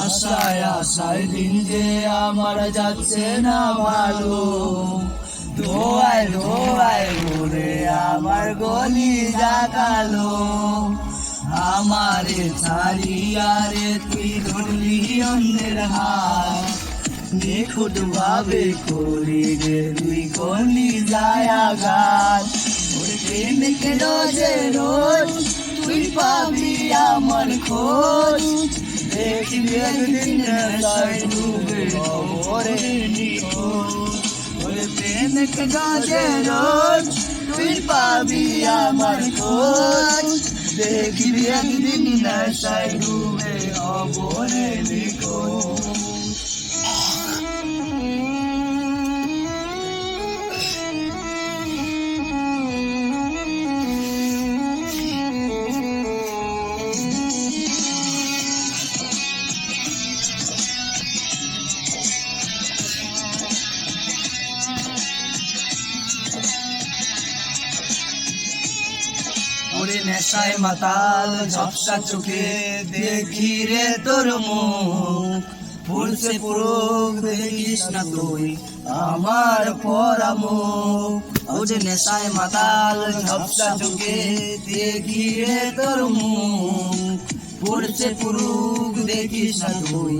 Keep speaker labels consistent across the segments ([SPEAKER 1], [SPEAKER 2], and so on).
[SPEAKER 1] আশায় আশায় দিন যে আমার যাচ্ছে না ভালো, ধোয়ায় ধোয়ায় ঘুরে আমার গলি জাগালো। আমারে ছাড়িয়া রে তুই ধরলি অন্যের হাত, নিখুঁত ভাবে করি রে তুই গলি যায় আঘাত। ওর প্রেমকে রোজে রোজ তুই পাবি আমার খোঁজ, দেখবি একদিন নেশায় ডুবে ওরে নিখোঁজ। ওর প্রেমকে রোজে রোজ তুই পাবি আমার খোঁজ, দেখবি একদিন নেশায় ডুবে ওরে নিখোঁজ। ওরে নেশায় মাতাল ঝপসা চোখে দেখি রে তোর মুখ, ফুলছে পুরুক দেখিস না তুই আমার পরামুখ। ওরে নেশায় মাতাল ঝপসা চোখে দেখি রে তোর মুখ, ফুলছে পুরুক দেখিস না তুই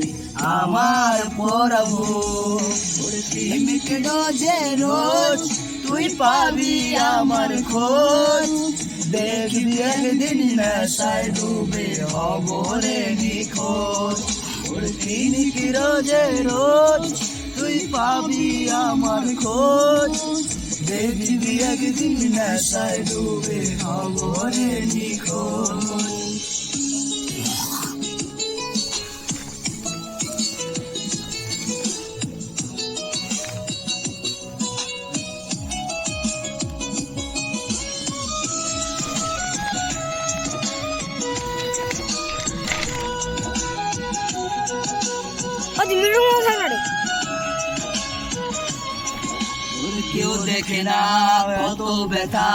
[SPEAKER 1] আমার পরামুখ। ওরে প্রেমিক রোজে রোজ তুই পাবি আমার খোঁজ, দেখবি একদিন নেশায় ডুবে হব রে নিখোঁজ। ওর প্রেমিক রোজে রোজ তুই পাবি আমার খোঁজ, দেখবি একদিন নেশায় ডুবে হব রে নিখোঁজ। কেউ দেখে না কত ব্যথা